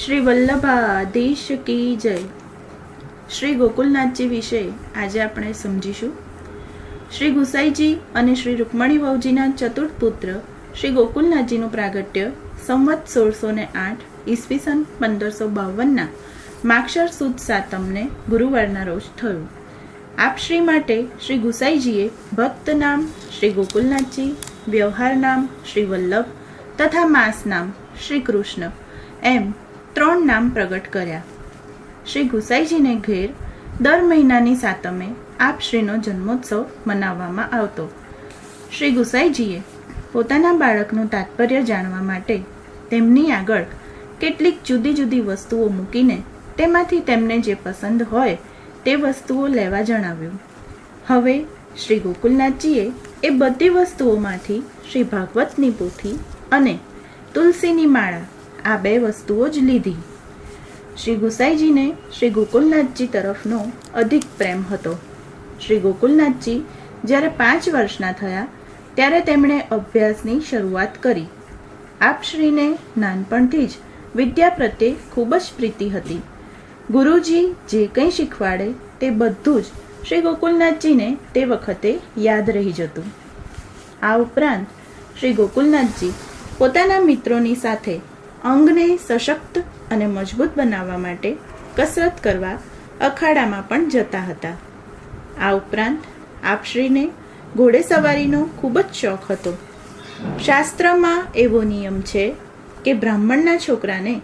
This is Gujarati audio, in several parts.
શ્રી વલ્લભાધીશ કી જય. શ્રી ગોકુલનાથજી વિશે આજે આપણે સમજીશું. શ્રી ગુસાઈજી અને શ્રી રૂકમણી વહુજીના ચતુર્થ પુત્ર શ્રી ગોકુલનાથજીનું પ્રાગટ્ય સંવત 1608 ઈસવીસન 1552ના માક્ષર સુદ સાતમને ગુરુવારના રોજ થયું. આપ શ્રી માટે શ્રી ગુસાઈજીએ ભક્ત નામ શ્રી ગોકુલનાથજી, વ્યવહાર નામ શ્રી વલ્લભ તથા માસ નામ શ્રી કૃષ્ણ એમ 3 નામ પ્રગટ કર્યા. શ્રી ગુસાઈજીને ઘેર દર મહિનાની સાતમે આપ શ્રીનો જન્મોત્સવ મનાવવામાં આવતો. શ્રી ગુસાઈજીએ પોતાના બાળકનું તાત્પર્ય જાણવા માટે તેમની આગળ કેટલીક જુદી જુદી વસ્તુઓ મૂકીને તેમાંથી તેમને જે પસંદ હોય તે વસ્તુઓ લેવા જણાવ્યું. હવે શ્રી ગોકુલનાથજીએ એ બધી વસ્તુઓમાંથી શ્રી ભાગવતની પોથી અને તુલસીની માળા આ 2 વસ્તુઓ જ લીધી. શ્રી ગુસાઈજીને શ્રી ગોકુલનાથજી તરફનો અધિક પ્રેમ હતો. શ્રી ગોકુલનાથજી જ્યારે 5 વર્ષના થયા ત્યારે તેમણે અભ્યાસની શરૂઆત કરી. આપ શ્રીને નાનપણથી જ વિદ્યા પ્રત્યે ખૂબ જ પ્રીતિ હતી. ગુરુજી જે કંઈ શીખવાડે તે બધું જ શ્રી ગોકુલનાથજીને તે વખતે યાદ રહી જતું. આ ઉપરાંત શ્રી ગોકુલનાથજી પોતાના મિત્રોની સાથે અંગને સશક્ત અને મજબૂત બનાવવા માટે કસરત કરવા અખાડામાં પણ જતા હતા. આ ઉપરાંત આપશ્રીને ઘોડેસવારીનો ખૂબ જ શોખ હતો. શાસ્ત્રમાં એવો નિયમ છે કે બ્રાહ્મણના છોકરાને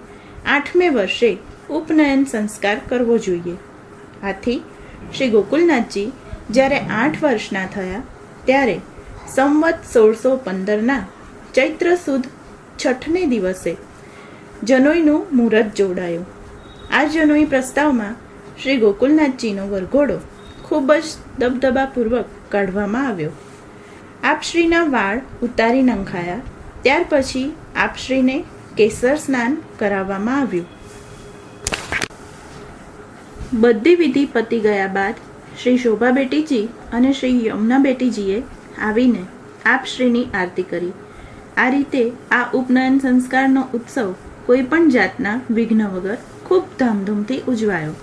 8મે વર્ષે ઉપનયન સંસ્કાર કરવો જોઈએ. આથી શ્રી ગોકુલનાથજી જ્યારે 8 વર્ષના થયા ત્યારે સંવત 1615ના ચૈત્ર સુદ છઠને દિવસે જનોઈનું મુહૂર્ત જોડાયું. આ જનોઈ પ્રસ્તાવમાં શ્રી ગોકુલનાથજીનો વરઘોડો ખૂબ જ દબદબાપૂર્વક કાઢવામાં આવ્યો. આપશ્રીના વાળ ઉતારી નંખાયા. ત્યાર પછી આપશ્રીને કેસર સ્નાન કરાવવામાં આવ્યું. બધી વિધિ પતી ગયા બાદ શ્રી શોભા બેટીજી અને શ્રી યમુના બેટીજીએ આવીને આપશ્રીની આરતી કરી. આ રીતે આ ઉપનયન સંસ્કારનો ઉત્સવ કોઈ પણ જાતના વિઘ્ન વગર ખૂબ ધામધૂમથી ઉજવાયો.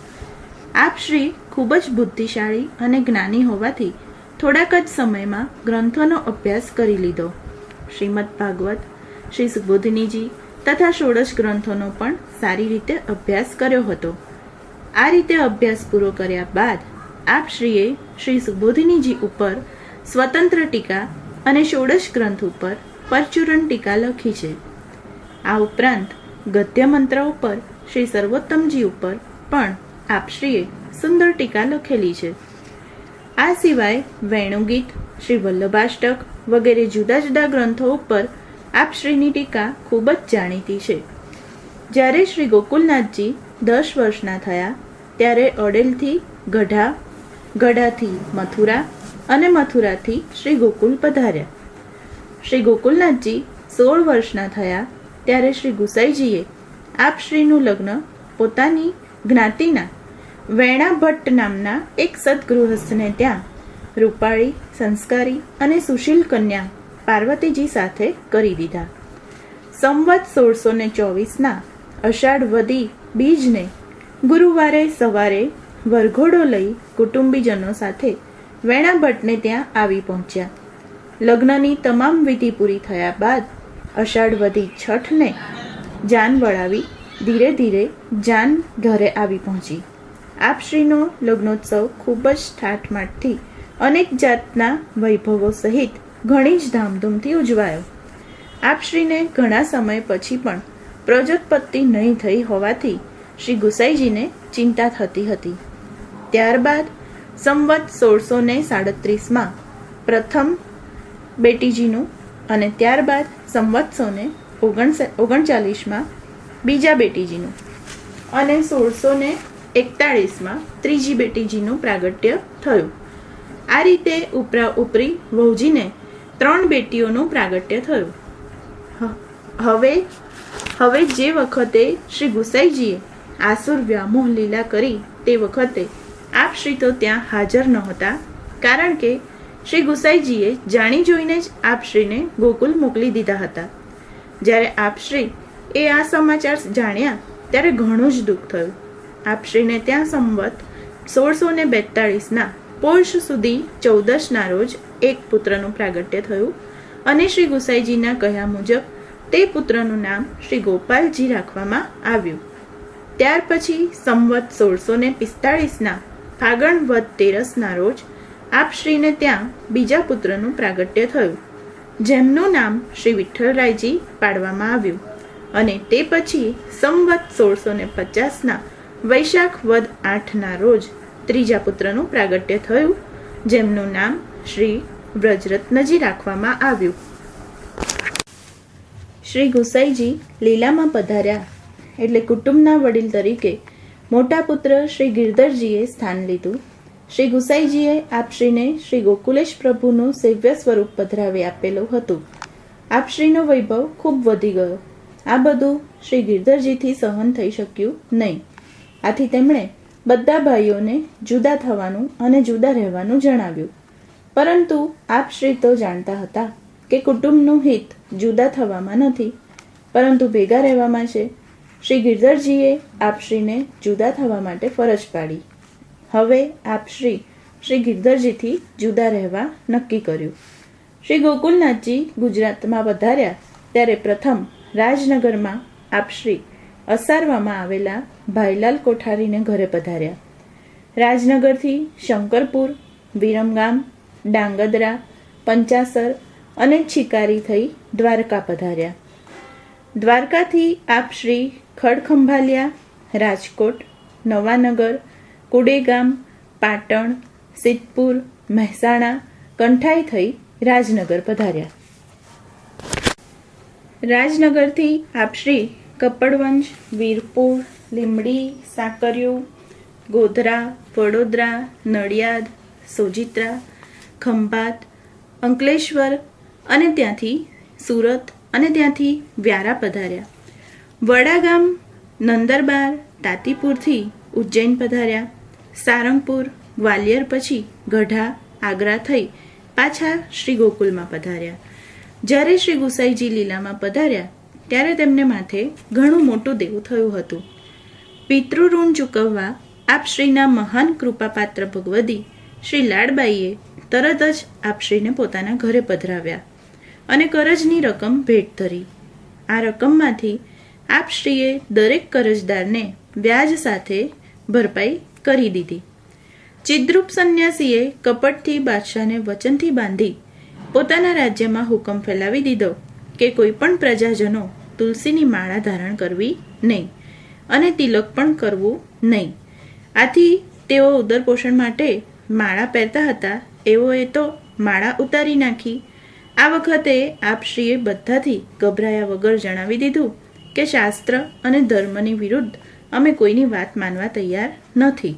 આપ શ્રી ખૂબ જ બુદ્ધિશાળી અને જ્ઞાની હોવાથી થોડાક જ સમયમાં ગ્રંથોનો અભ્યાસ કરી લીધો. શ્રીમદ ભાગવત, શ્રી સુબોધિનીજી તથા ષોડશ ગ્રંથોનો પણ સારી રીતે અભ્યાસ કર્યો હતો. આ રીતે અભ્યાસ પૂરો કર્યા બાદ આપ શ્રીએ શ્રી સુબોધિનીજી ઉપર સ્વતંત્ર ટીકા અને ષોડશ ગ્રંથ ઉપર પરચુરણ ટીકા લખી છે. આ ઉપરાંત ગદ્ય મંત્ર ઉપર શ્રી સર્વોત્તમજી ઉપર પણ આપશ્રીએ સુંદર ટીકા લખેલી છે. આ સિવાય વેણુગીત, શ્રી વલ્લભાષ્ટક વગેરે જુદા જુદા ગ્રંથો ઉપર આપશ્રીની ટીકા ખૂબ જ જાણીતી છે. જ્યારે શ્રી ગોકુલનાથજી 10 વર્ષના થયા ત્યારે અડેલથી ગઢા, ગઢાથી મથુરા અને મથુરાથી શ્રી ગોકુલ પધાર્યા. શ્રી ગોકુલનાથજી 16 વર્ષના થયા ત્યારે શ્રી ગુસાઈજીએ આપશ્રીનું લગ્ન પોતાની જ્ઞાતિના વેણા ભટ્ટ નામના એક સદગૃહસ્થને ત્યાં રૂપાળી, સંસ્કારી અને સુશીલ કન્યા પાર્વતીજી સાથે કરી દીધા. સંવત 1624ના અષાઢ વદી બીજને ગુરુવારે સવારે વરઘોડો લઈ કુટુંબીજનો સાથે વેણા ભટ્ટને ત્યાં આવી પહોંચ્યા. લગ્નની તમામ વિધિ પૂરી થયા બાદ અષાઢ વદી છઠને જાન વળાવી ધીરે ધીરે જાન ઘરે આવી પહોંચી. આપશ્રીનો લગ્નોત્સવ ખૂબ જ ઠાઠમાઠથી અનેક જાતના વૈભવો સહિત ઘણી જ ધામધૂમથી ઉજવાયો. આપશ્રીને ઘણા સમય પછી પણ પ્રજોત્પત્તિ નહીં થઈ હોવાથી શ્રી ગુસાઈજીને ચિંતા થતી હતી. ત્યારબાદ સંવત 1637માં પ્રથમ બેટીજીનું અને ત્યારબાદ સંવત 1639માં બીજા બેટીજીનું અને 1641માં ત્રીજી બેટીજીનું પ્રાગટ્ય થયું. આ રીતે ઉપરી વહુજીને 3 બેટીઓનું પ્રાગટ્ય થયું. હવે જે વખતે શ્રી ગુસાઈજીએ આસુર વ્યામોહ લીલા કરી તે વખતે આપશ્રી તો ત્યાં હાજર નહોતા, કારણ કે શ્રી ગુસાઈજીએ જાણી જોઈને જ આપશ્રીને ગોકુલ મોકલી દીધા હતા. જ્યારે આપશ્રી એ આ સમાચાર જાણ્યા ત્યારે ઘણું જ દુઃખ થયું. આપશ્રીને ત્યાં સંવત 1642ના પોષ સુધી 14ના રોજ એક પુત્રનું પ્રાગટ્ય થયું અને શ્રી ગુસાઈજીના કહ્યા મુજબ તે પુત્રનું નામ શ્રી ગોપાલજી રાખવામાં આવ્યું. ત્યાર પછી સંવત 1645ના ફાગણ વદ 13ના રોજ આપશ્રીને ત્યાં બીજા પુત્રનું પ્રાગટ્ય થયું, જેમનું નામ શ્રી વિઠ્ઠલરાયજી પાડવામાં આવ્યું અને તે પછી સંવત 1650ના વૈશાખ વદ 8ના રોજ ત્રીજા પુત્રનું પ્રાગટ્ય થયું, જેમનું નામ શ્રી વ્રજરત્નજી રાખવામાં આવ્યું. શ્રી ગુસાઈજી લીલામાં પધાર્યા એટલે કુટુંબના વડીલ તરીકે મોટા પુત્ર શ્રી ગિરધરજીએ સ્થાન લીધું. શ્રી ગુસાઈજીએ આપશ્રીને શ્રી ગોકુલેશ પ્રભુનું સેવ્ય સ્વરૂપ પધરાવી આપેલું હતું. આપશ્રીનો વૈભવ ખૂબ વધી ગયો. આ બધું શ્રી ગિરધરજીથી સહન થઈ શક્યું નહીં. આથી તેમણે બધા ભાઈઓને જુદા થવાનું અને જુદા રહેવાનું જણાવ્યું. પરંતુ આપશ્રી તો જાણતા હતા કે કુટુંબનું હિત જુદા થવામાં નથી, પરંતુ ભેગા રહેવામાં છે. શ્રી ગિરધરજીએ આપશ્રીને જુદા થવા માટે ફરજ પાડી. હવે આપશ્રી શ્રી ગિરધરજીથી જુદા રહેવા નક્કી કર્યું. શ્રી ગોકુલનાથજી ગુજરાતમાં પધાર્યા ત્યારે પ્રથમ રાજનગરમાં આપશ્રી અસારવામાં આવેલા ભાઈલાલ કોઠારીને ઘરે પધાર્યા. રાજનગરથી શંકરપુર, વિરમગામ, ડાંગદરા, પંચાસર અને છીકારી થઈ દ્વારકા પધાર્યા. દ્વારકાથી આપશ્રી ખડખંભાલિયા, રાજકોટ, નવાનગર, કુડેગામ, પાટણ, સિદ્ધપુર, મહેસાણા, કંઠાઈ થઈ રાજનગર પધાર્યા. રાજનગરથી આપશ્રી કપડવંજ, વીરપુર, લીંબડી, સાકરિયું, ગોધરા, વડોદરા, નડિયાદ, સોજિત્રા, ખંભાત, અંકલેશ્વર અને ત્યાંથી સુરત અને ત્યાંથી વ્યારા પધાર્યા. વડાગામ, નંદરબાર, તાતીપુરથી ઉજ્જૈન પધાર્યા. સારંગપુર, ગ્વાલિયર પછી ગઢા, આગ્રા થઈ પાછા શ્રી ગોકુલમાં પધાર્યા. જ્યારે શ્રી ગુસાઈજી લીલામાં પધાર્યા ત્યારે તેમને માથે ઘણું મોટું દેવું થયું હતું. પિતૃઋણ ચૂકવવા આપશ્રીના મહાન કૃપાપાત્ર ભગવદી શ્રી લાડબાઈએ તરત જ આપશ્રીને પોતાના ઘરે પધરાવ્યા અને કરજની રકમ ભેટ ધરી. આ રકમમાંથી આપશ્રીએ દરેક કરજદારને વ્યાજ સાથે ભરપાઈ કરી દીધી. ચિદ્રુપ સંન્યાસીએ કપટથી બાદશાહને વચનથી બાંધી પોતાના રાજ્યમાં હુકમ ફેલાવી દીધો કે કોઈ પણ પ્રજાજનો તુલસીની માળા ધારણ કરવી નહીં અને તિલક પણ કરવું નહીં. આથી તેઓ ઉદરપોષણ માટે માળા પહેરતા હતા. એઓએ તો માળા ઉતારી નાખી. આ વખતે આપશ્રીએ બધાથી ગભરાયા વગર જણાવી દીધું કે શાસ્ત્ર અને ધર્મની વિરુદ્ધ અમે કોઈની વાત માનવા તૈયાર નથી.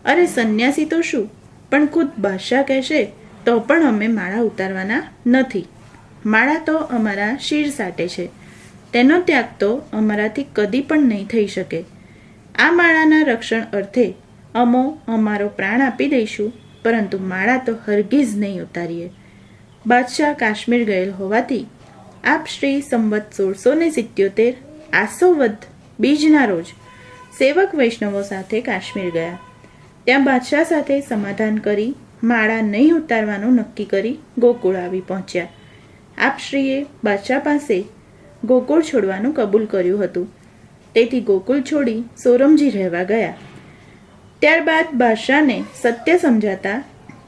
અરે સંન્યાસી તો શું, પણ ખુદ બાદશાહ કહેશે તો પણ અમે માળા ઉતારવાના નથી. માળા તો અમારા શિર સાટે છે, તેનો ત્યાગ તો અમારાથી કદી પણ નહીં થઈ શકે. આ માળાના રક્ષણ અર્થે અમો અમારો પ્રાણ આપી દઈશું, પરંતુ માળા તો હરગીઝ નહીં ઉતારીએ. બાદશાહ કાશ્મીર ગયેલ હોવાથી આપશ્રી સંવત 1677 આસોવદ બીજના રોજ સેવક વૈષ્ણવો સાથે કાશ્મીર ગયા. ત્યાં બાદશાહ સાથે સમાધાન કરી માળા નહીં ઉતારવાનું નક્કી કરી ગોકુળ આવી પહોંચ્યા. આપશ્રીએ બાદશાહ પાસે ગોકુળ છોડવાનું કબૂલ કર્યું હતું, તેથી ગોકુળ છોડી સોરમજી રહેવા ગયા. ત્યારબાદ બાદશાહને સત્ય સમજાતા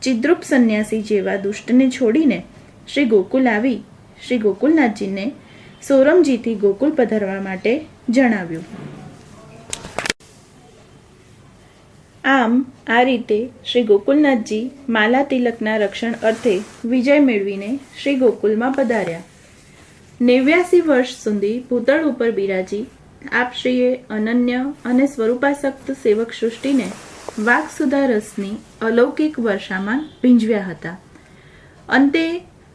ચિદ્રુપ સંન્યાસી જેવા દુષ્ટને છોડીને શ્રી ગોકુલ આવી શ્રી ગોકુલનાથજીને સોરમજીથી ગોકુલ પધારવા માટે જણાવ્યું. આમ આ રીતે શ્રી ગોકુલનાથજી માલા તિલકના રક્ષણ અર્થે વિજય મેળવીને શ્રી ગોકુલમાં પધાર્યા. 89 વર્ષ સુધી ભૂતળ ઉપર બિરાજી આપશ્રીએ અનન્ય અને સ્વરૂપાસક્ત સેવક સૃષ્ટિને વાકસુધા રસની અલૌકિક વર્ષામાં ભીંજવ્યા હતા. અંતે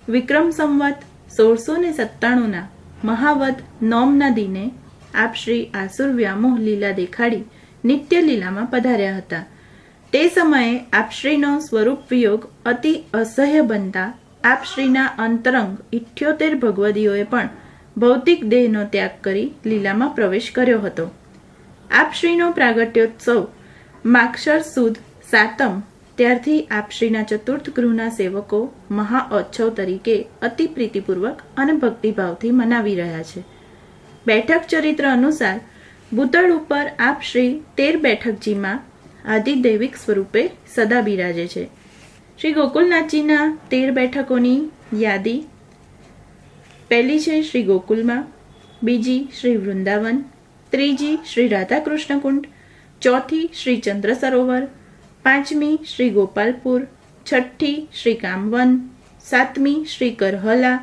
વિક્રમ સંવત 1697ના મહાવદ નોમના દિને આપશ્રી આસુર વ્યામોહ લીલા દેખાડી નિત્ય લીલામાં પધાર્યા હતા. તે સમયે આપશ્રીનો સ્વરૂપ વિયોગ અતિ અસહ્ય બનતા આપશ્રીના અંતરંગ 78 ભગવદીઓએ પણ ભૌતિક દેહનો ત્યાગ કરી લીલામાં પ્રવેશ કર્યો હતો. આપશ્રીનો પ્રાગટ્યોત્સવ માક્ષર સુદ સાતમ ત્યારથી આપશ્રીના ચતુર્થ ગૃહના સેવકો મહાઓત્સવ તરીકે અતિ પ્રીતિપૂર્વક અને ભક્તિભાવથી મનાવી રહ્યા છે. બેઠક ચરિત્ર અનુસાર ભૂતળ ઉપર આપશ્રી 13 બેઠકજીમાં આદિદૈવિક સ્વરૂપે સદા બિરાજે છે. શ્રી ગોકુલનાથજીના 13 બેઠકોની યાદી: પહેલી છે શ્રી ગોકુલમાં, બીજી શ્રી વૃંદાવન, ત્રીજી શ્રી રાધાકૃષ્ણ કુંડ, ચોથી શ્રી ચંદ્ર સરોવર, પાંચમી શ્રી ગોપાલપુર, છઠ્ઠી શ્રી કામવન, સાતમી શ્રી કરહલા,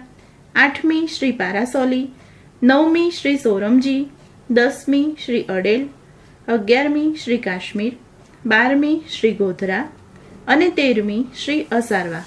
આઠમી શ્રી પારાસોલી, નવમી શ્રી સોરમજી, 10મી શ્રી અડેલ, 11મી શ્રી કાશ્મીર, 12મી શ્રી ગોધરા અને 13મી શ્રી અસારવા.